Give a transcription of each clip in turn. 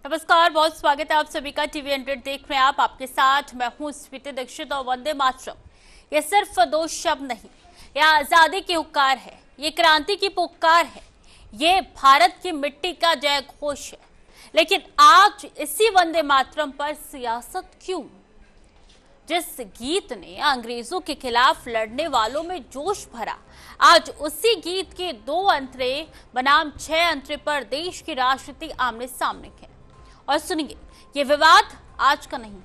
नमस्कार, बहुत स्वागत है आप सभी का। टीवी 100 देख रहे हैं आप। आपके साथ मैं हूं स्वीति दीक्षित। और वंदे मातरम ये सिर्फ दो शब्द नहीं, यह आजादी की हुक्कार है, ये क्रांति की पुकार है, ये भारत की मिट्टी का जय घोष है। लेकिन आज इसी वंदे मातरम पर सियासत क्यों? जिस गीत ने अंग्रेजों के खिलाफ लड़ने वालों में जोश भरा, आज उसी गीत के 2 अंतरे बनाम 6 अंतरे पर देश की राजनीति आमने सामने है। और सुनिए, ये विवाद आज का नहीं,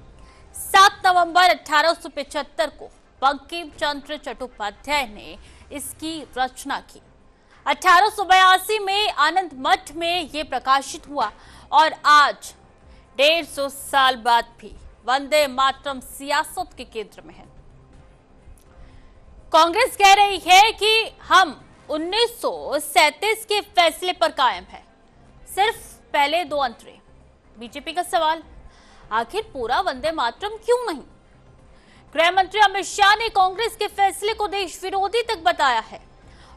7 नवंबर 1875 को बंकिम चंद्र चट्टोपाध्याय ने इसकी रचना की। 1882 में आनंद मठ में ये प्रकाशित हुआ और आज 150 साल बाद भी वंदे मातरम सियासत के केंद्र में है। कांग्रेस कह रही है कि हम 1937 के फैसले पर कायम है, सिर्फ पहले 2 अंतरे। बीजेपी का सवाल, आखिर पूरा वंदे मातरम क्यों नहीं? गृह मंत्री अमित शाह ने कांग्रेस के फैसले को देश विरोधी तक बताया है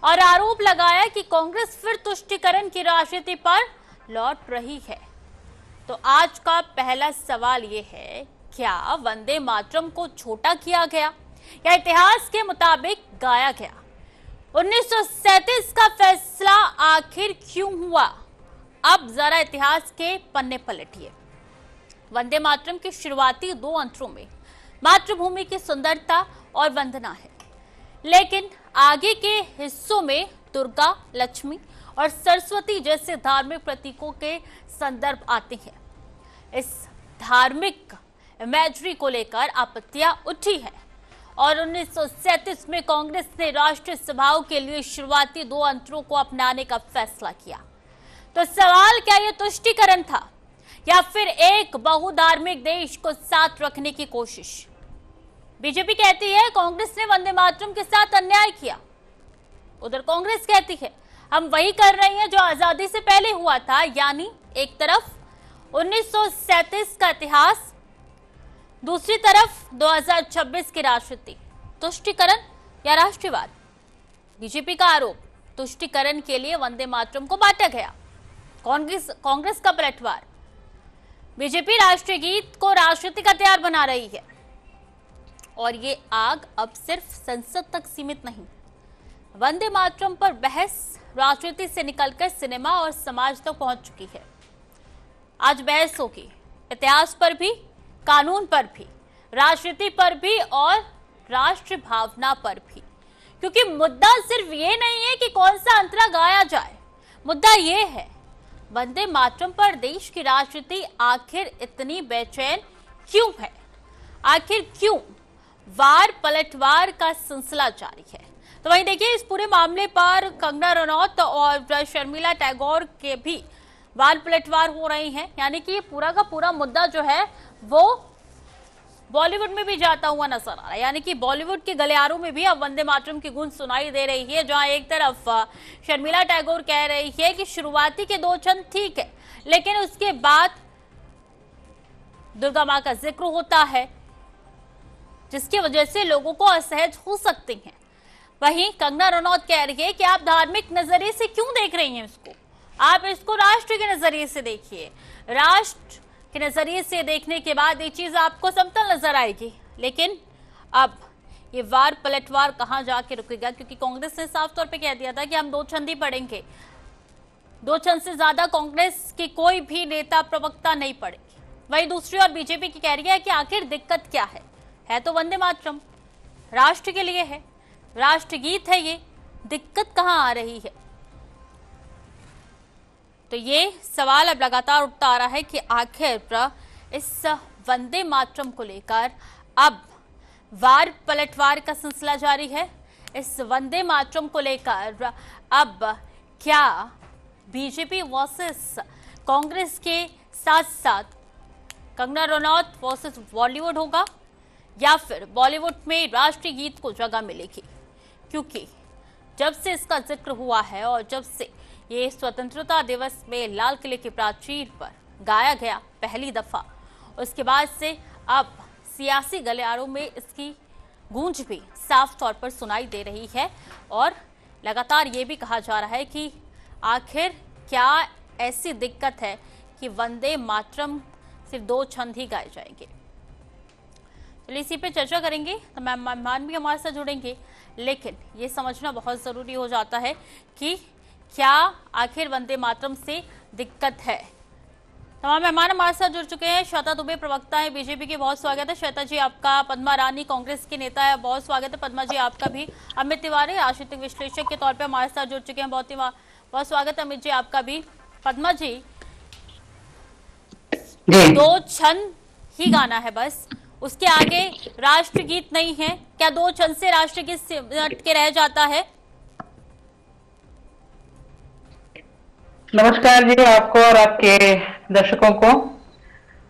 और आरोप लगाया कि कांग्रेस फिर तुष्टीकरण की राजनीति पर लौट रही है। तो आज का पहला सवाल ये है, क्या वंदे मातरम को छोटा किया गया या इतिहास के मुताबिक गाया गया? 1937 का फैसला आखिर क्यों हुआ? अब जरा इतिहास के पन्ने पलटिए। वंदे मातरम के शुरुआती 2 अंतरों में मातृभूमि की सुंदरता और वंदना है, लेकिन आगे के हिस्सों में दुर्गा, लक्ष्मी और सरस्वती जैसे धार्मिक प्रतीकों के संदर्भ आते हैं। इस धार्मिक इमेजरी को लेकर आपत्तियां उठी है और 1937 में कांग्रेस ने राष्ट्रीय सभाओं के लिए शुरुआती 2 अंतरों को अपनाने का फैसला किया। तो सवाल, क्या यह तुष्टीकरण था या फिर एक बहुधार्मिक देश को साथ रखने की कोशिश? बीजेपी कहती है कांग्रेस ने वंदे मातरम के साथ अन्याय किया, उधर कांग्रेस कहती है हम वही कर रहे हैं जो आजादी से पहले हुआ था। यानी एक तरफ 1937 का इतिहास, दूसरी तरफ 2026 की राजनीति। तुष्टीकरण या राष्ट्रवाद? बीजेपी का आरोप, तुष्टीकरण के लिए वंदे मातरम को बांटा गया। कांग्रेस का पलटवार, बीजेपी राष्ट्रीय गीत को राजनीतिक हथियार बना रही है और ये आग अब सिर्फ संसद तक सीमित नहीं। वंदे मातरम पर बहस राजनीति से निकलकर सिनेमा और समाज तक पहुंच चुकी है। आज बहस होगी इतिहास पर भी, कानून पर भी, राजनीति पर भी और राष्ट्र भावना पर भी। क्योंकि मुद्दा सिर्फ ये नहीं है कि कौन सा अंतरा गाया जाए, मुद्दा ये है वंदे मातरम पर देश की राजनीति आखिर इतनी बेचैन क्यों है? आखिर क्यों वार पलटवार का सिलसिला जारी है? तो वहीं देखिए, इस पूरे मामले पर कंगना रनौत और शर्मिला टैगोर के भी वार पलटवार हो रही हैं। यानी कि ये पूरा का पूरा मुद्दा जो है वो बॉलीवुड में भी जाता हुआ नजर आ रहा है। यानी कि बॉलीवुड के गलियारों में भी अब वंदे मातरम की गूंज सुनाई दे रही है, जहां एक तरफ शर्मिला टैगोर कह रही है कि शुरुआती के 2 छंद ठीक है, लेकिन उसके बाद दुर्गा मां का जिक्र होता है, जिसकी वजह से लोगों को असहज हो सकते हैं। वहीं कंगना रनौत कह रही है कि आप धार्मिक नजरिए से क्यों देख रही हैं इसको, आप इसको राष्ट्र के नजरिए से देखिए। राष्ट्र के नजरिए से देखने के बाद ये चीज आपको समतल नजर आएगी। लेकिन अब ये वार पलटवार कहां जाके रुकेगा? क्योंकि कांग्रेस ने साफ तौर पे कह दिया था कि हम 2 छंद ही पढ़ेंगे, 2 छंद से ज्यादा कांग्रेस के कोई भी नेता प्रवक्ता नहीं पढ़ेंगे। वहीं दूसरी ओर बीजेपी की कह रही है कि आखिर दिक्कत क्या है तो वंदे मातरम राष्ट्र के लिए है, राष्ट्रगीत है, ये दिक्कत कहां आ रही है? तो ये सवाल अब लगातार उठता आ रहा है कि आखिर इस वंदे मातरम को लेकर अब वार पलटवार का सिलसिला जारी है। इस वंदे मातरम को लेकर अब क्या बीजेपी वर्सेस कांग्रेस के साथ साथ कंगना रनौत वर्सेस बॉलीवुड होगा या फिर बॉलीवुड में राष्ट्रीय गीत को जगह मिलेगी? क्योंकि जब से इसका जिक्र हुआ है और जब से ये स्वतंत्रता दिवस में लाल किले की प्राचीर पर गाया गया पहली दफा, उसके बाद से अब सियासी गलियारों में इसकी गूंज भी साफ तौर पर सुनाई दे रही है और लगातार ये भी कहा जा रहा है कि आखिर क्या ऐसी दिक्कत है कि वंदे मातरम सिर्फ 2 छंद ही गाए जाएंगे। चलिए इसी पे चर्चा करेंगे, तो मेहमान भी हमारे साथ जुड़ेंगे, लेकिन ये समझना बहुत जरूरी हो जाता है कि क्या आखिर वंदे मातरम से दिक्कत है। तमाम मेहमान हमारे साथ जुड़ चुके हैं। श्वेता दुबे प्रवक्ता है बीजेपी की, बहुत स्वागत है श्वेता जी आपका। पद्मा रानी कांग्रेस की नेता है, बहुत स्वागत है पद्मा जी आपका भी। अमित तिवारी राजनीतिक विश्लेषक के तौर पे हमारे साथ जुड़ चुके हैं, बहुत स्वागत है अमित जी आपका भी। पद्मा जी, 2 छंद ही गाना है बस, उसके आगे राष्ट्रगीत नहीं है। क्या 2 छंद से राष्ट्रगीत सिमट के रह जाता है? नमस्कार जी आपको और आपके दर्शकों को।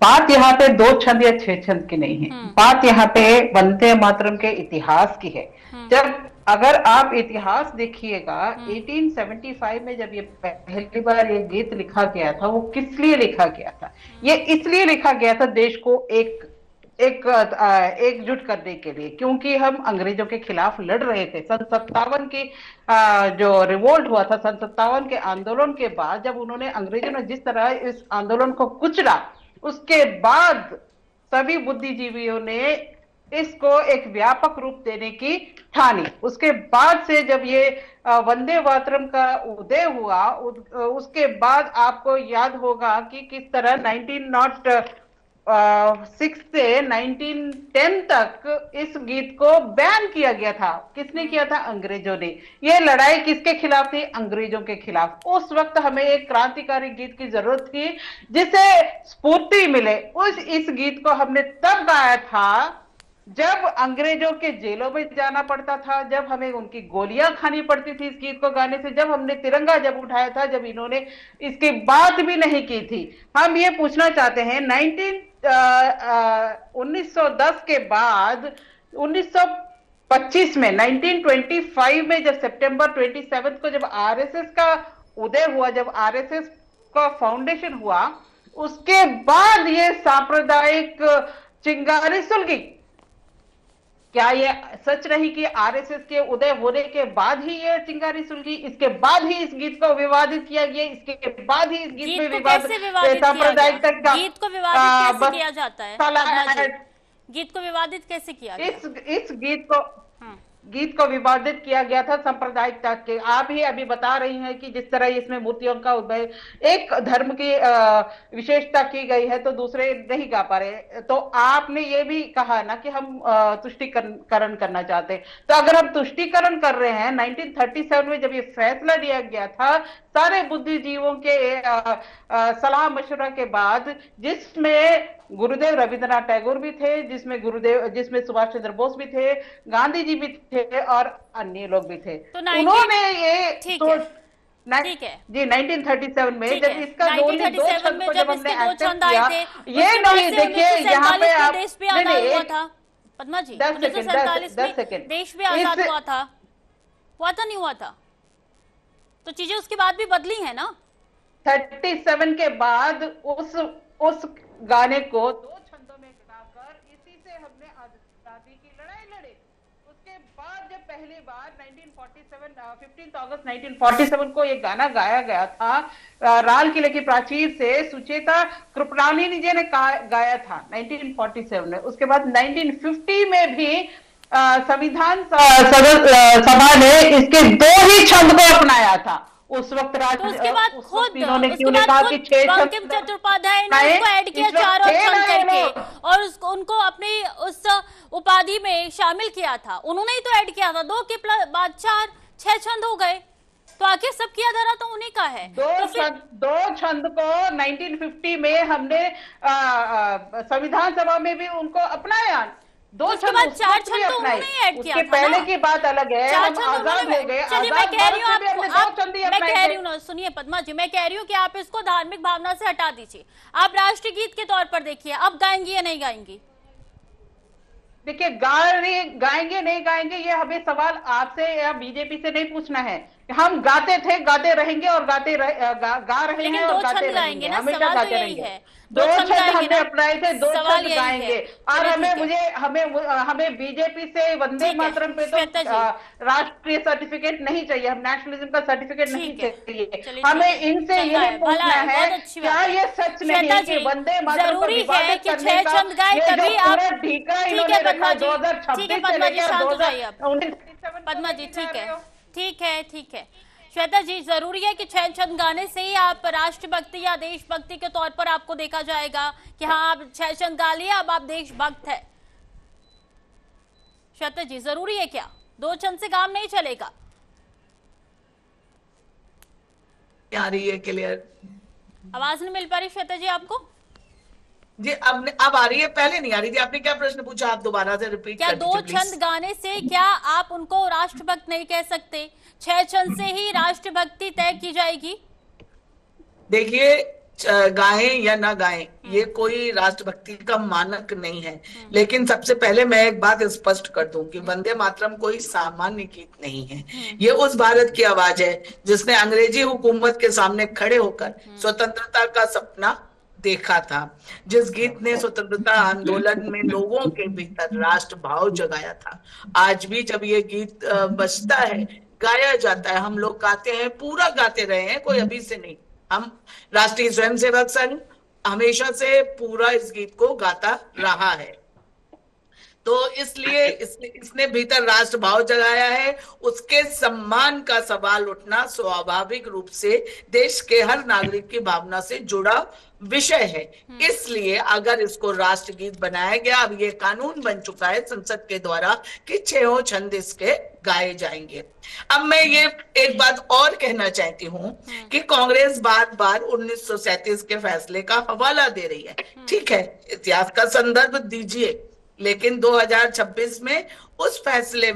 बात यहाँ पे 2 छंद या 6 छंद की नहीं है, बात यहाँ पे वंदे मातरम के इतिहास की है। जब अगर आप इतिहास देखिएगा 1875 में जब ये पहली बार ये गीत लिखा गया था, वो किस लिए लिखा गया था? ये इसलिए लिखा गया था देश को एकजुट करने के लिए, क्योंकि हम अंग्रेजों के खिलाफ लड़ रहे थे। सन 57 की जो रिवोल्ट हुआ था, सन 57 के आंदोलन के बाद जब उन्होंने अंग्रेजों ने जिस तरह इस आंदोलन को कुचला, उसके बाद सभी बुद्धिजीवियों ने इसको एक व्यापक रूप देने की ठानी। उसके बाद से जब ये वंदे मातरम का उदय हुआ, उसके बाद आपको याद होगा कि किस तरह 1906 से 1910 तक इस गीत को बैन किया गया था। किसने किया था? अंग्रेजों ने। ये लड़ाई किसके खिलाफ थी? अंग्रेजों के खिलाफ। उस वक्त हमें एक क्रांतिकारी गीत की जरूरत थी जिसे स्फूर्ति मिले। इस गीत को हमने तब गाया था जब अंग्रेजों के जेलों में जाना पड़ता था, जब हमें उनकी गोलियां खानी पड़ती थी इस गीत को गाने से, जब हमने तिरंगा जब उठाया था, जब इन्होंने इसकी बात भी नहीं की थी। हम ये पूछना चाहते हैं 1910 के बाद 1925 में 1925 में जब सितंबर 27 को जब आरएसएस का उदय हुआ, जब आरएसएस का फाउंडेशन हुआ, उसके बाद ये सांप्रदायिक चिंगारी सुलगी। क्या ये सच रही कि आरएसएस के उदय होने के बाद ही ये चिंगारी सुलगी? इसके बाद ही इस गीत को विवादित किया गया, इसके बाद ही इस गीत में सांप्रदायिकता का गीत को विवादित कैसे किया जाता है? गीत को विवादित कैसे किया गया? इस गीत को विवादित किया गया था सांप्रदायिकता के। आप ही अभी बता रही हैं कि जिस तरह इसमें मूर्तियों का उद्भव, एक धर्म की विशेषता की गई है तो दूसरे नहीं गा पा रहे। तो आपने ये भी कहा ना कि हम तुष्टीकरण करना चाहते हैं। तो अगर हम तुष्टीकरण कर रहे हैं, 1937 में जब ये फैसला लिया गया था सारे बुद्धिजीवों के सलाह मशवरा के बाद, जिसमें गुरुदेव रविंद्रनाथ टैगोर भी थे, जिसमें सुभाष चंद्र बोस भी थे, गांधी जी भी थे और अन्य लोग भी थे। तो उन्होंने ये ठीक है जी 1937 में जब इसका 1937 में जब इसके 2 छंद आए थे, ये नहीं देखिए यहाँ पे आप देश भी आजाद हुआ था पद्मा जी, 1947 में देश भी आजाद हुआ था नहीं हुआ था? तो चीजें उसके बाद भी बदली है ना। 37 के बाद उस गाने को 2 छंदों में गाकर इसी से हमने आजादी की लड़ाई लड़ी। उसके बाद जब पहली बार 15 अगस्त 1947 को ये गाना गाया गया था, लाल किले की प्राचीर से सुचेता कृपलानी जी ने गाया था 1947 में। उसके बाद 1950 में भी संविधान सभा ने इसके 2 ही छंद को अपनाया था। उस वक्त तो उसके बाद खुद इन्होंने क्यों ने कहा कि 6 बंकिम चट्टोपाध्याय ने उसको ऐड किया 4 छंद करके, और उनको अपनी उस उपाधि में शामिल किया था। उन्होंने ही तो ऐड किया था, 2 के बाद 4 6 छंद हो गए। तो आखिर सब किया धरा तो उन्हीं का है। 2 छंद को 1950 में हमने संविधान सभा में भी उनको अपनाया। 2 उसके बाद 4 छंद तो उन्होंने ऐड किया था। पहले की बात अलग है, हम आजाद हो गए। चलिए मैं कह रही हूँ ना, सुनिए पद्मा जी, मैं कह रही हूँ कि आप इसको धार्मिक भावना से हटा दीजिए, आप राष्ट्रगीत के तौर पर देखिए, अब गाएंगी या नहीं गाएंगी? देखिए गाएंगे नहीं गाएंगे ये हमें सवाल आपसे या बीजेपी से नहीं पूछना है। हम गाते थे, गाते रहेंगे और गा रहे लेकिन हैं दो और गाते छंद रहेंगे, गाएंगे ना, हमेशा सवाल तो गाते यही रहेंगे। है। दो दो छंद छंद गाएंगे हमने ना, अपनाए थे, दो सवाल छंद यही है। गाएंगे। और चलिए हमें ठीक है, मुझे हमें हमें बीजेपी से वंदे ठीक है मातरम पे तो श्वेता जी, राष्ट्रीय सर्टिफिकेट नहीं चाहिए, हम नेशनलिज्म का सर्टिफिकेट नहीं ठीक है, चाहिए। चलिए ठीक हमें है, इनसे चंगा ये है, भला पूछना है, है, बहुत अच्छी क्या बात है। ये सच श्वेता नहीं कि जी, वंदे मातरम को जरूरी है विवादित कि करने छह का छंद गाए ये जो तभी आप। पूरा ढीका ठीक है इन्होंने रखा पद्मा है, जी, ठीक है 2026 से पद्मा जी, लेकर शांत हो जाइए आप। 2019 को पद्मा जी लेके जा ठीक रहे है, हो। ठीक है, ठीक है। श्वेता जी, जरूरी है कि छह छंद गाने से ही आप राष्ट्रभक्ति या देशभक्ति के तौर पर आपको देखा जाएगा कि हाँ आप छह छंद गा लिए, अब आप देशभक्त है? श्वेता जी, जरूरी है क्या? दो छंद से काम नहीं चलेगा? आ रही है क्लियर? आवाज नहीं मिल पा रही श्वेता जी आपको? जी अब आ रही है, पहले नहीं आ रही थी। आपने क्या प्रश्न पूछा, आप दोबारा से रिपीट क्या कर दो दीजिए प्लीज। छंद गाने से क्या आप उनको राष्ट्रभक्त नहीं कह सकते? छह छंद से ही राष्ट्रभक्ति तय की जाएगी? देखिए, गाएं या ना गाएं ये कोई राष्ट्रभक्ति का मानक नहीं है। लेकिन सबसे पहले मैं एक बात स्पष्ट कर दूं कि वंदे मातरम कोई सामान्य गीत नहीं है। ये उस भारत की आवाज है जिसने अंग्रेजी हुकूमत के सामने खड़े होकर स्वतंत्रता का सपना देखा था, जिस गीत ने स्वतंत्रता आंदोलन में लोगों के भीतर राष्ट्र भाव जगाया था। आज भी जब ये गीत बजता है, गाया जाता है, हम लोग गाते हैं, पूरा गाते रहे हैं, कोई अभी से नहीं। हम राष्ट्रीय स्वयंसेवक संघ हमेशा से पूरा इस गीत को गाता रहा है। तो इसलिए इसने भीतर राष्ट्र भाव जगाया है। उसके सम्मान का सवाल उठना स्वाभाविक रूप से देश के हर नागरिक की भावना से जुड़ा विषय है। इसलिए अगर इसको राष्ट्रगीत बनाया गया, अब ये कानून बन चुका है संसद के द्वारा कि छह छंद इसके गाए जाएंगे। अब मैं ये एक बात और कहना चाहती हूँ कि कांग्रेस बार बार 1937 के फैसले का हवाला दे रही है। ठीक है, इतिहास का संदर्भ दीजिए, लेकिन 2026 में उस फैसले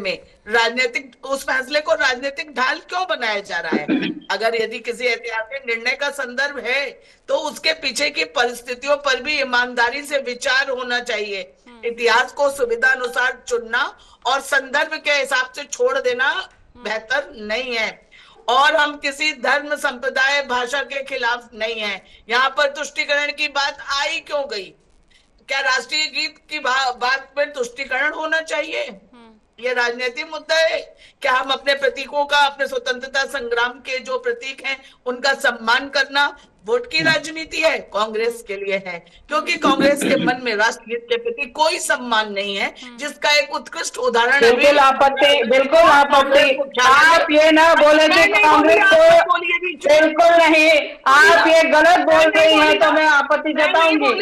को राजनीतिक ढाल क्यों बनाया जा रहा है? अगर यदि किसी ऐतिहासिक निर्णय का संदर्भ है तो उसके पीछे की परिस्थितियों पर भी ईमानदारी से विचार होना चाहिए। इतिहास को सुविधा अनुसार चुनना और संदर्भ के हिसाब से छोड़ देना बेहतर नहीं है। और हम किसी धर्म, संप्रदाय, भाषा के खिलाफ नहीं है। यहाँ पर तुष्टिकरण की बात आई क्यों गई? क्या राष्ट्रीय गीत की बात पर तुष्टिकरण होना चाहिए? ये राजनीतिक मुद्दा है। क्या हम अपने प्रतीकों का, अपने स्वतंत्रता संग्राम के जो प्रतीक हैं उनका सम्मान करना वोट की राजनीति है? कांग्रेस के लिए है, क्योंकि कांग्रेस के मन में राष्ट्रगीत के प्रति कोई सम्मान नहीं है, जिसका एक उत्कृष्ट उदाहरण बिल्कुल आपत्ति, बिल्कुल आपत्ति। आप ये ना बोले कि कांग्रेस को, बिल्कुल नहीं, आप ये गलत बोल रही हैं तो मैं आपत्ति जताऊंगी।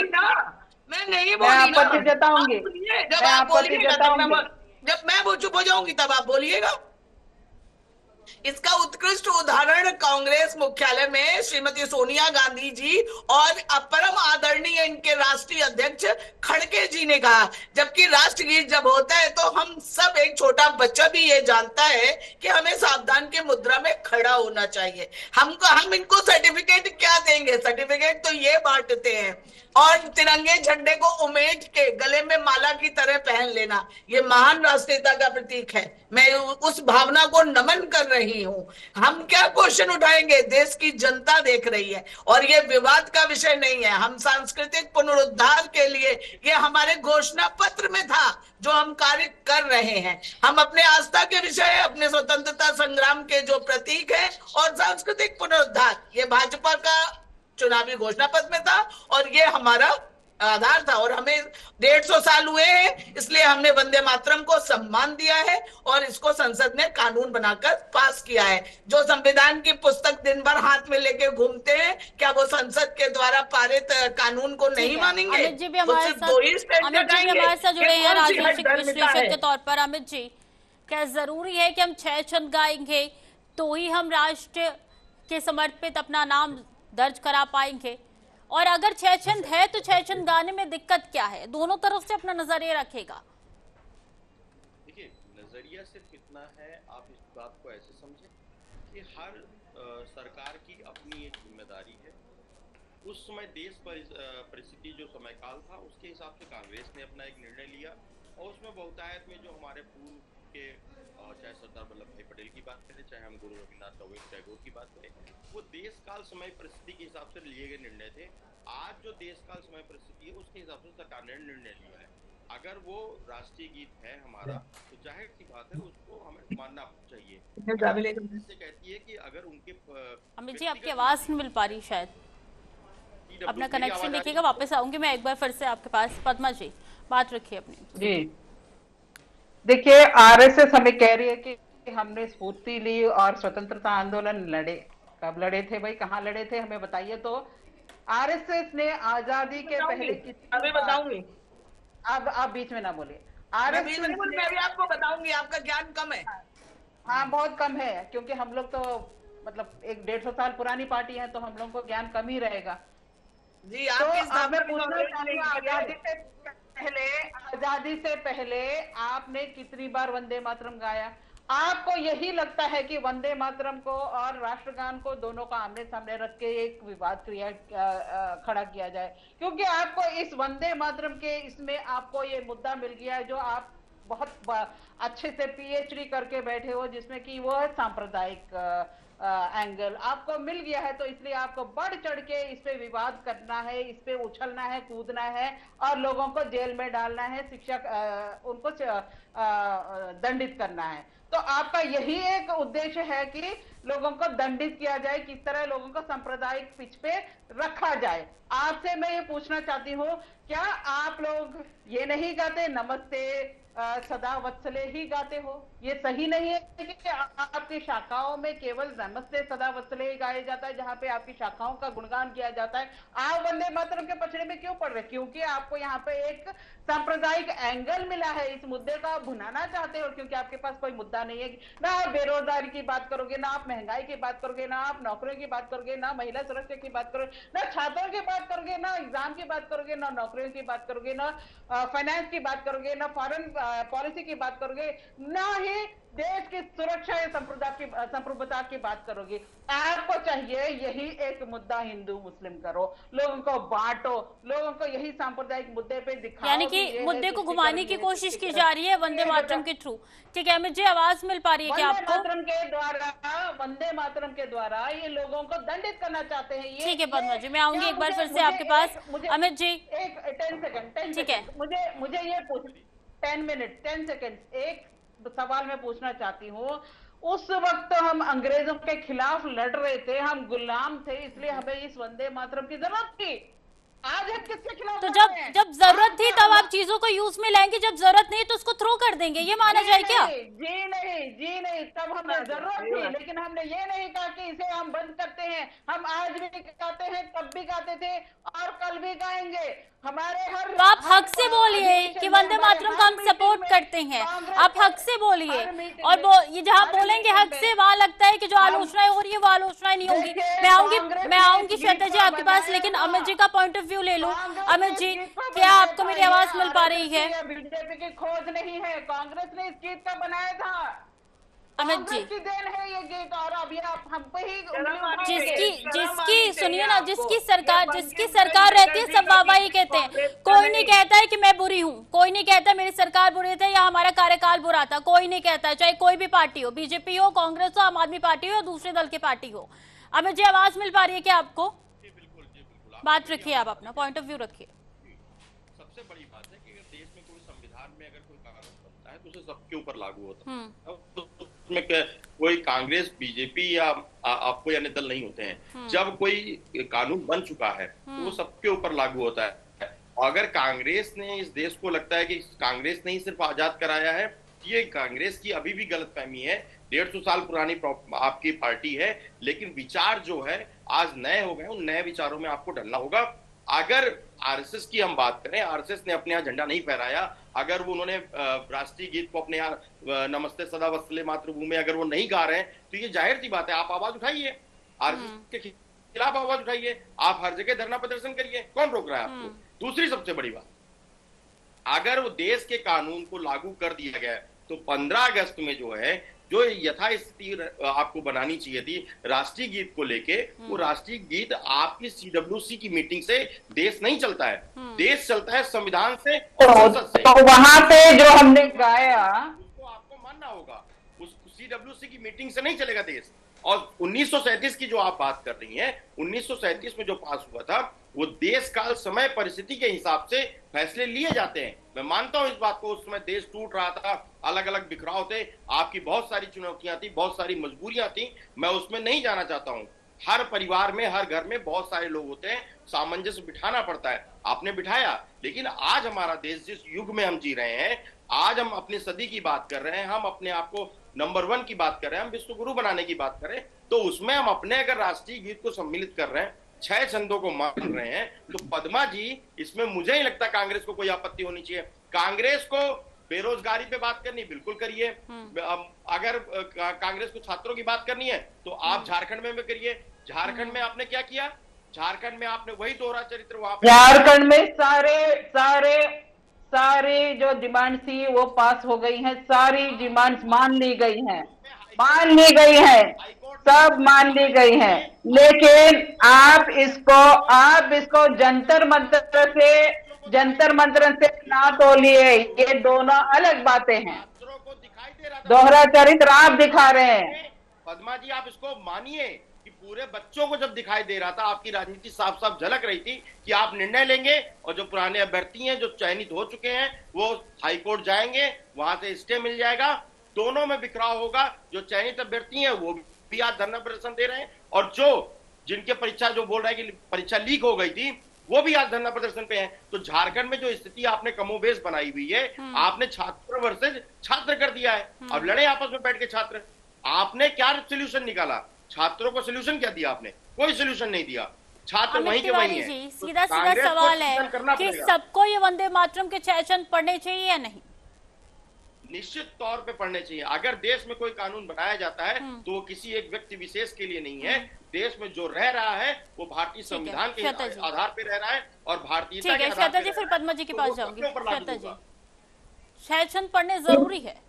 मैं नहीं मैं बोली ना, आपत्ति जताऊंगी, जब मैं आप आपत्ति बोलिएगा जताऊंगी। जब मैं चुप हो जाऊंगी तब आप बोलिएगा। इसका उत्कृष्ट उदाहरण कांग्रेस मुख्यालय में श्रीमती सोनिया गांधी जी और परम आदरणीय इनके राष्ट्रीय अध्यक्ष खड़गे जी ने कहा। जबकि राष्ट्रगीत जब होता है तो हम सब, एक छोटा बच्चा भी ये जानता है कि हमें सावधान की मुद्रा में खड़ा होना चाहिए। हम इनको सर्टिफिकेट क्या देंगे? सर्टिफिकेट तो ये बांटते हैं। और तिरंगे झंडे को उमेट के गले में माला की तरह पहन लेना, ये महान राष्ट्रीयता का प्रतीक है। मैं उस भावना को नमन कर रही हूं। हम क्या क्वेश्चन उठाएंगे? देश की जनता देख रही है और ये विवाद का विषय नहीं है। हम सांस्कृतिक पुनरुद्धार के लिए, ये हमारे घोषणा पत्र में था जो हम कार्य कर रहे हैं। हम अपने आस्था के विषय, अपने स्वतंत्रता संग्राम के जो प्रतीक है और सांस्कृतिक पुनरुद्धार, ये भाजपा का चुनावी घोषणा पत्र में था और ये हमारा आधार था। और हमें 150 साल हुए हैं, इसलिए हमने वंदे मातरम को सम्मान दिया है और इसको संसद ने कानून बनाकर पास किया है। जो संविधान की पुस्तक दिन भर हाथ में लेके घूमते हैं, क्या वो संसद के द्वारा पारित कानून को नहीं मानेंगे? अमित जी भी हमारे साथ जुड़े हैं राजनीतिक विश्लेषक के तौर पर। अमित जी, क्या जरूरी है कि हम छह छंद गाएंगे तो ही हम राष्ट्र के समर्पित अपना नाम दर्ज करा पाएंगे? और अगर छह छंद है तो छह छंद गाने में दिक्कत क्या है? दोनों तरफ से अपना नजरिया रखेगा। देखिए, नजरिया सिर्फ इतना है, आप इस बात को ऐसे समझें कि हर सरकार की अपनी एक जिम्मेदारी है। उस समय देश परिस्थिति जो समय काल था उसके हिसाब से कांग्रेस ने अपना एक निर्णय लिया और उसमें बहुतायत में जो हमारे पूर्व के चाहे सरदार वल्लभ भाई पटेल की बात करें, चाहे हम गुरु रविन्द्रनाथ टैगोर की बात करें, वो देश काल समय परिस्थिति के हिसाब से लिए गए निर्णय थे। आज जो देश काल समय परिस्थिति है उसके हिसाब से सरकार ने निर्णय लिया है। अगर वो राष्ट्रीय गीत है हमारा तो जाहिर सी बात है उसको हमें मानना चाहिए। इससे कहती है कि अगर उनके अमित जी आपकी आवाज नहीं मिल पा रही, शायद अपना कनेक्शन देखिएगा। वापस आऊंगी मैं एक बार फिर से आपके पास। पद्मा जी बात रखिए अपनी। जी देखिए, आरएसएस हमें कह रही है कि हमने स्फूर्ति ली और स्वतंत्रता आंदोलन लड़े। कब लड़े थे भाई, कहाँ लड़े थे, हमें बताइए। तो आरएसएस ने आजादी के पहले अभी बताऊंगी। अब आप बीच में ना बोलिए। मैं भी आपको बताऊंगी, आपका ज्ञान कम है। हाँ बहुत कम है, क्योंकि हम लोग तो मतलब 150 साल पुरानी पार्टी है, तो हम लोग को ज्ञान कम ही रहेगा। जी तो मैं पूछना चाहती हूँ, आजादी से पहले आपने कितनी बार वंदे मातरम गाया? आपको यही लगता है कि वंदे मातरम को और राष्ट्रगान को दोनों का आमने सामने रख के एक विवाद खड़ा किया जाए? क्योंकि आपको इस वंदे मातरम के इसमें आपको ये मुद्दा मिल गया है, जो आप बहुत अच्छे से पीएचडी करके बैठे हो, जिसमें कि वो है सांप्रदायिक एंगल आपको मिल गया है। तो इसलिए आपको बढ़ चढ़ के इस पे विवाद करना है, इस पे उछलना है, कूदना है और लोगों को जेल में डालना है, शिक्षा उनको दंडित करना है। तो आपका यही एक उद्देश्य है कि लोगों को दंडित किया जाए, किस तरह लोगों को सांप्रदायिक पिच पे रखा जाए। आपसे मैं ये पूछना चाहती हूँ, क्या आप लोग ये नहीं गाते नमस्ते सदा वत्सले ही गाते हो? ये सही नहीं है कि आपकी शाखाओं में केवल नमस्ते सदा वत्सले ही गाया जाता है, जहां पे आपकी शाखाओं का गुणगान किया जाता है। आप वंदे मातरम के पछड़े में क्यों पड़ रहे? क्योंकि आपको यहाँ पे एक सांप्रदायिक एंगल मिला है, इस मुद्दे का आप भुनाना चाहते हो, क्योंकि आपके पास कोई मुद्दा नहीं है। ना आप बेरोजगारी की बात करोगे, ना आप महंगाई की बात करोगे, ना आप नौकरियों की बात करोगे, ना महिला सुरक्षा की बात करोगे, ना छात्रों की बात करोगे, ना एग्जाम की बात करोगे, ना नौकरियों की बात करोगे, ना फाइनेंस की बात करोगे, ना फॉरेन पॉलिसी की बात करोगे, ना ही देश की सुरक्षा या संप्रभुता की बात करोगे। आपको चाहिए यही एक मुद्दा हिंदू मुस्लिम करो, लोगों को बांटो, लोगों को यही सांप्रदायिक मुद्दे पे दिखाओ, यानी कि मुद्दे को घुमाने की कोशिश की जा रही है वंदे मातरम के थ्रू। ठीक है अमित जी, आवाज मिल पा रही है क्या आपको? वंदे मातरम के द्वारा ये लोगों को दंडित करना चाहते हैं। ठीक है पद्मा जी, मैं आऊंगी एक बार फिर से आपके पास। अमित जी एक 10 सेकंड, ठीक है, मुझे ये पूछ 10 सेकंड एक सवाल मैं पूछना चाहती हूँ। उस वक्त तो हम अंग्रेजों के खिलाफ लड़ रहे थे, हम गुलाम थे, इसलिए हमें इस वंदे मातरम की जरूरत थी। आज हम किसके खिलाफ? तो जब जरूरत थी तब आप चीजों को यूज में लाएंगे, जब जरूरत नहीं तो उसको थ्रो कर देंगे, ये माना जाए क्या? जी नहीं, तब हमें जरूरत थी, लेकिन हमने ये नहीं कहा कि इसे हम बंद करते हैं। हम आज भी गाते हैं, तब भी गाते थे और कल भी गाएंगे। हमारे हर तो आप हक से बोलिए कि वंदे मातरम को हम सपोर्ट करते हैं, आप हक से बोलिए। और ये जहाँ बोलेंगे हक से, वहां लगता है कि जो आलोचनाएं हो रही है वो आलोचनाएं नहीं होंगी। मैं आऊंगी श्वेता जी आपके पास, लेकिन अमित जी का पॉइंट ऑफ व्यू ले लूं। अमित जी, क्या आपको मेरी आवाज मिल पा रही है? बीजेपी की खोज नहीं है, कांग्रेस ने इस गीत का बनाया था। अमित जी की देन है ये गीत, और अभी आप हम पे ही जिसकी सुनिए ना, जिसकी सरकार रहती है सब वाह ही कहते हैं। कोई नहीं कहता है कि मैं बुरी हूँ, कोई नहीं कहता मेरी सरकार बुरी थी या हमारा कार्यकाल बुरा था, कोई नहीं कहता, चाहे कोई भी पार्टी हो, बीजेपी हो, कांग्रेस हो, आम आदमी पार्टी हो या दूसरे दल की पार्टी हो। अमित जी आवाज मिल पा रही है क्या आपको? बात रखिए, आप अपना पॉइंट ऑफ व्यू रखिए। सबसे बड़ी बात है कि अगर देश में कोई संविधान में अगर कोई कानून बनता है तो उसे सबके ऊपर लागू होता है। उसमें कोई कांग्रेस, बीजेपी या आपको अन्य दल नहीं होते हैं। जब कोई कानून बन चुका है तो वो सबके ऊपर लागू होता है। अगर कांग्रेस ने, इस देश को लगता है कि कांग्रेस ने ही सिर्फ आजाद कराया है, ये कांग्रेस की अभी भी गलतफहमी है। 150 साल पुरानी आपकी पार्टी है, लेकिन विचार जो है आज नए हो गए, उन नए विचारों में आपको ढलना होगा। अगर आरएसएस की हम बात करें, आरएसएस ने अपने यहाँ झंडा नहीं फहराया, अगर वो उन्होंने राष्ट्रीय गीत को अपने यहाँ नमस्ते सदा वत्सले मातृभूमि अगर वो नहीं गा रहे हैं, तो ये जाहिर सी बात है, आप आवाज उठाइए, आरएसएस के खिलाफ आवाज उठाइए, आप हर जगह धरना प्रदर्शन करिए, कौन रोक रहा है आपको? दूसरी सबसे बड़ी बात, अगर वो देश के कानून को लागू कर दिया गया तो 15 अगस्त में जो है, जो यथास्थिति आपको बनानी चाहिए थी राष्ट्रीय गीत को लेके, वो राष्ट्रीय गीत आपकी सीडब्ल्यूसी की मीटिंग से देश नहीं चलता है, देश चलता है संविधान से और संसद से। तो वहां पे जो हमने गाया, उसको आपको मानना होगा, उस CWC की मीटिंग से नहीं चलेगा देश। और 1937 की जो आप बात कर रही हैं, 1937 में जो पास हुआ था, वो देश काल समय परिस्थिति के हिसाब से फैसले लिए जाते हैं। मैं मानता हूं इस बात को, उस समय देश टूट रहा था, अलग अलग बिखराव थे, आपकी बहुत सारी चुनौतियां थी, बहुत सारी मजबूरियां थी, मैं उसमें नहीं जाना चाहता हूं। हर परिवार में, हर घर में बहुत सारे लोग होते हैं, सामंजस्य बिठाना पड़ता है, आपने बिठाया। लेकिन आज हमारा देश जिस युग में हम जी रहे हैं, आज हम अपनी सदी की बात कर रहे हैं, हम अपने आप को नंबर 1 की बात कर रहे हैं, हम विश्व गुरु बनाने की बात करें, तो उसमें हम अपने अगर राष्ट्रीय गीत को सम्मिलित कर रहे हैं, 6 छंदों को मान रहे हैं, तो पद्मा जी, इसमें मुझे नहीं लगता कांग्रेस को कोई आपत्ति होनी चाहिए। कांग्रेस को बेरोजगारी पे बात करनी बिल्कुल करिए, अगर कांग्रेस को छात्रों की बात करनी है तो आप झारखंड में करिए। झारखंड में आपने क्या किया? झारखंड में आपने वही दोहरा चरित्र वहां पे, झारखंड में सारे जो डिमांड थी वो पास हो गई हैं, सारी डिमांड्स मान ली गई हैं, सब मान ली गई हैं। लेकिन आप इसको जंतर मंत्र से ना तोलिए, ये दोनों अलग बातें हैं। को दिखाई दे रहा था, दोहरा चरित्र आप दिखा रहे हैं। पद्मा जी आप इसको मानिए कि पूरे बच्चों को जब दिखाई दे रहा था, आपकी राजनीति साफ साफ झलक रही थी कि आप निर्णय लेंगे और जो पुराने अभ्यर्थी हैं, जो चयनित हो चुके हैं, वो हाईकोर्ट जाएंगे, वहां से स्टे मिल जाएगा, दोनों में बिखराव होगा। जो चयनित अभ्यर्थी हैं वो भी आज धरना प्रदर्शन दे रहे हैं, और जिनके परीक्षा जो बोल रहे हैं कि परीक्षा लीक हो गई थी, वो भी आज धरना प्रदर्शन पे हैं। तो झारखंड में जो स्थिति आपने कमोबेश बनाई हुई है, आपने छात्र वर्सेज छात्र कर दिया है। अब लड़े आपस में बैठ के छात्र, आपने क्या सोल्यूशन निकाला? छात्रों को सोल्यूशन क्या दिया आपने? कोई सोल्यूशन नहीं दिया, छात्र वहीं के वहीं हैं। सीधा सवाल है कि सबको ये वंदे मातरम के 6 छंद पढ़ने चाहिए या नहीं? निश्चित तौर पे पढ़ने चाहिए। अगर देश में कोई कानून बनाया जाता है तो वो किसी एक व्यक्ति विशेष के लिए नहीं है। देश में जो रह रहा है वो भारतीय संविधान के आधार पर रह रहा है और भारतीयता के आधार पर। जी, फिर पद्मा जी के पास जाऊंगी। श्वेता जी, 6 छंद पढ़ने जरूरी है?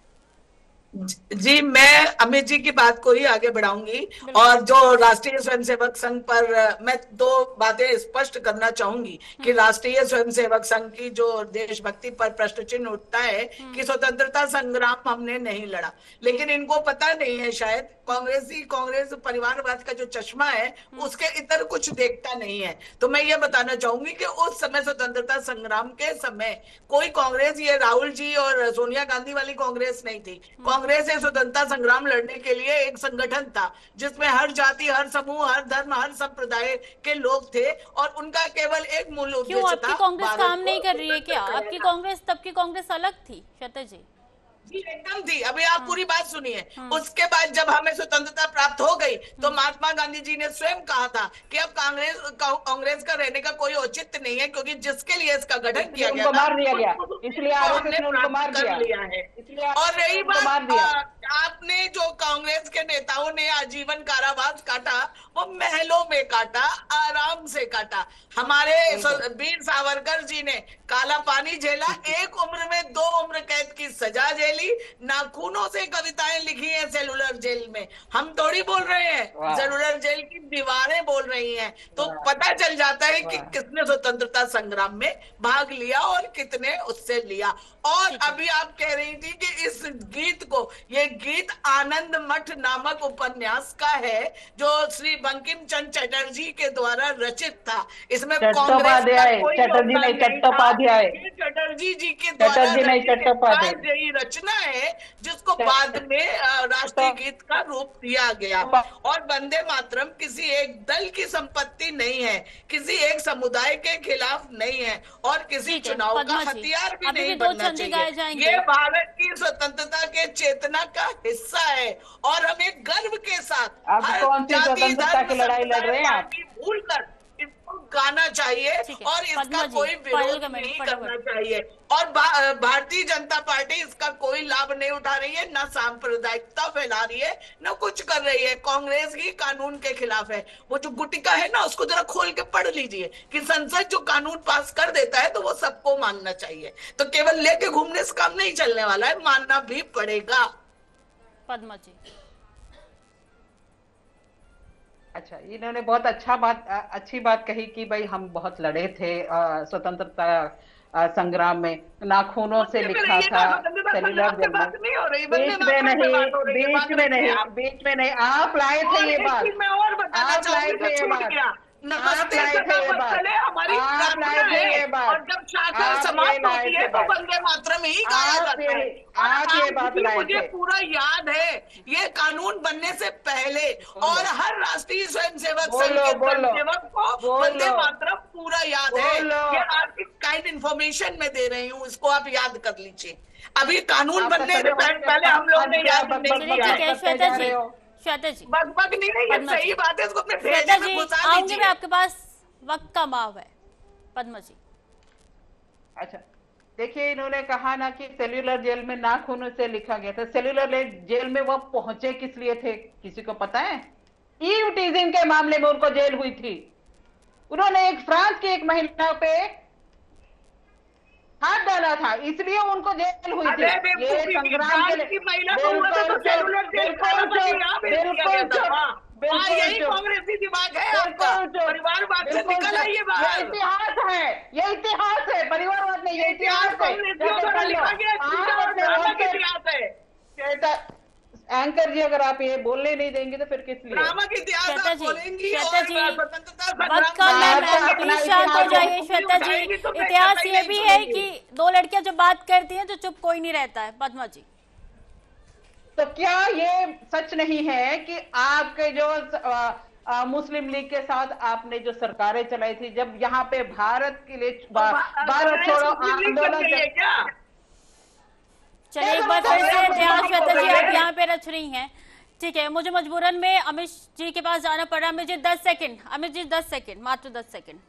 जी, मैं अमित जी की बात को ही आगे बढ़ाऊंगी, और जो राष्ट्रीय स्वयंसेवक संघ पर मैं 2 बातें स्पष्ट करना चाहूंगी कि राष्ट्रीय स्वयंसेवक संघ की जो देशभक्ति पर प्रश्न चिन्ह उठता है कि स्वतंत्रता संग्राम हमने नहीं लड़ा, लेकिन इनको पता नहीं है शायद, कांग्रेस परिवारवाद का जो चश्मा है उसके इतर कुछ देखता नहीं है। तो मैं ये बताना चाहूंगी कि उस समय स्वतंत्रता संग्राम के समय कोई कांग्रेस, ये राहुल जी और सोनिया गांधी वाली कांग्रेस नहीं थी। कांग्रेस एक स्वतंत्रता संग्राम लड़ने के लिए एक संगठन था जिसमें हर जाति, हर समूह, हर धर्म, हर संप्रदाय के लोग थे, और उनका केवल एक मूल उद्देश्य था। आपकी कांग्रेस काम नहीं कर रही है क्या? आपकी कांग्रेस, तब की कांग्रेस अलग थी श्वेता जी। जी एकदम थी। अभी आप पूरी बात सुनिए। उसके बाद जब हमें स्वतंत्रता प्राप्त हो गई तो महात्मा गांधी जी ने स्वयं कहा था कि अब कांग्रेस का रहने का कोई औचित्य नहीं है, क्योंकि जिसके लिए इसका गठन किया गया मार दिया गया, इसलिए हमने प्राप्त कर लिया है। और रही बात, आपने जो कांग्रेस के नेताओं ने आजीवन कारावास काटा, वो महलों में काटा, आराम से काटा। हमारे वीर सावरकर जी ने काला पानी झेला, 1 उम्र में 2 उम्र कैद की सजा झेली, नाखूनों से कविताएं लिखी हैं सेलुलर जेल में। हम थोड़ी बोल रहे हैं, सेलुलर जेल की दीवारें बोल रही हैं। तो पता चल जाता है कि किसने स्वतंत्रता संग्राम में भाग लिया और कितने उससे लिया। और अभी आप कह रही थी कि इस गीत को, ये गीत आनंद मठ नामक उपन्यास का है जो श्री बंकिम चंद्र चटर्जी के द्वारा रचित था। इसमें चटर्जी जी के द्वारा यही रचना है जिसको बाद में राष्ट्रीय गीत का रूप दिया गया। और वंदे मातरम किसी एक दल की संपत्ति नहीं है, किसी एक समुदाय के खिलाफ नहीं है, और किसी चुनाव का हथियार भी नहीं बनना चाहिए। ये भारत की स्वतंत्रता के चेतना का हिस्सा है, और हमें गर्व के साथ कौन सी स्वतंत्रता की लड़ाई लड़ रहे हैं आप? भूल कर इसको गाना चाहिए और इसका कोई विरोध नहीं करना चाहिए। और भारतीय जनता पार्टी इसका कोई लाभ नहीं उठा रही है, ना सांप्रदायिकता फैला रही है, ना कुछ कर रही है। कांग्रेस ही कानून के खिलाफ है। वो जो गुटिका है ना, उसको जरा खोल के पढ़ लीजिए कि संसद जो कानून पास कर देता है तो वो सबको मानना चाहिए। तो केवल लेके घूमने से काम नहीं चलने वाला है, मानना भी पड़ेगा। पद्मा जी, अच्छा, इन्होंने बहुत अच्छी बात कही कि भाई हम बहुत लड़े थे स्वतंत्रता संग्राम में नाखूनों से लिखा था सेल्यूलर जेल में। नहीं हो रही, बीच में नहीं, बीच में नहीं, बीच में नहीं, आप लाए थे ये बात, मैं और बताना आप लाए थे ये बात, आप लाए थे ये बात, हमारी आप लाए थे ये बात, और जब शासन समाप्त होती है तो वंदे मातरम ही गाया जाता है। आप ये बात लाए मुझे थे। पूरा याद है ये कानून बनने से पहले, और हर राष्ट्रीय स्वयंसेवक संघ बोलो, के बोलो, स्वयंसेवक को बोलो, वंदे मातरम पूरा याद है। बोलो। ये आपकी काइंड इन्फॉर्मेशन में दे रही हूँ, इसको आप याद कर लीजिए। अभी कानून आपका बनने से सर्टिफिकेट पहले हम लोग ने याद बक- नहीं बक- किया। ठीक है श्वेता जी, श्वेता जी, बग नहीं है, ये पद्मा जी। सही बात है, इसको अपने श्वेता भेजे जी में घुसा आऊंगी लीजिए। मैं, आपके पास वक्त का माव है। पद्मा जी, अच्छा देखिए, इन्होंने कहा ना कि सेल्यूलर जेल में नाखूनों से लिखा गया था। सेल्यूलर जेल में वो पहुंचे किस लिए थे, किसी को पता है? ईव टीजिंग के मामले में उनको जेल हुई थी। उन्होंने एक फ्रांस की एक महिला पे हाथ डाला था, इसलिए उनको जेल हुई थी। ये संग्राम के लिए यही कांग्रेसी दिमाग है आपका, परिवारवाद से निकल आइए बाहर। ये इतिहास है, ये इतिहास है, परिवारवाद नहीं, ये इतिहास है। एंकर जी, अगर आप ये बोलने नहीं देंगे तो फिर किस लिए? नामक इतिहास श्वेता आप जी, बोलेंगी श्वेता और जी, स्वतंत्रता वक्त का संग्राम मैम का प्लीज शांत हो जाइए। श्वेता जी, इतिहास ये भी है कि दो लड़कियां जब बात करती हैं तो चुप कोई नहीं रहता है। पद्मा जी, तो क्या ये सच नहीं है कि आपके जो मुस्लिम लीग के साथ आपने जो सरकारें चलाई थी, जब यहाँ पे भारत के लिए भारत छोड़ो आंदोलन चलिए एक बार फिर से इतिहास श्वेता जी आप यहाँ पे रच रही हैं, ठीक है। मुझे मजबूरन में अमित जी के पास जाना पड़ा। अमित जी 10 सेकंड, अमित जी 10 सेकंड, मात्र 10 सेकंड।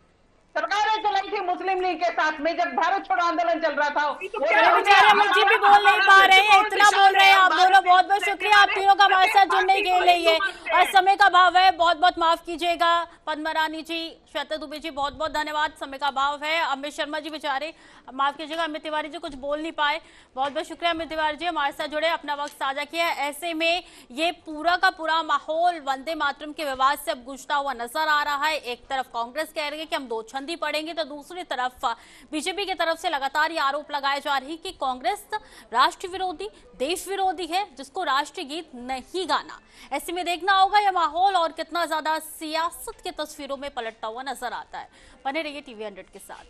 सरकारें चलाई थी मुस्लिम लीग के साथ में जब भारत छोड़ो आंदोलन चल रहा था। बेचारे अमित जी भी बोल नहीं पा रहे हैं, इतना बोल रहे हैं आप दोनों। बहुत बहुत शुक्रिया आप तीनों का हमारे साथ जुड़ने के लिए। और समय का अभाव है, बहुत बहुत माफ कीजिएगा। पद्मा रानी जी, श्वेता दुबे जी, बहुत बहुत धन्यवाद। समय का अभाव है। अमित शर्मा जी बेचारे माफ कीजिएगा, अमित तिवारी जी कुछ बोल नहीं पाए। बहुत बहुत शुक्रिया अमित तिवारी जी, हमारे साथ जुड़े, अपना वक्त साझा किया। ऐसे में ये पूरा का पूरा माहौल वंदे मातरम के विवाद से अब गूंजता हुआ नजर आ रहा है। एक तरफ कांग्रेस कह रही है कि हम दो छंदी पड़ेंगे, तो दूसरी तरफ बीजेपी की तरफ से लगातार ये आरोप लगाए जा रहे हैं कि कांग्रेस राष्ट्र विरोधी, देश विरोधी है, जिसको राष्ट्रीय गीत नहीं गाना। ऐसे में देखना होगा यह माहौल और कितना ज्यादा सियासत की तस्वीरों में पलटता हुआ नजर आता है। बने रहिए टीवी 100 के साथ।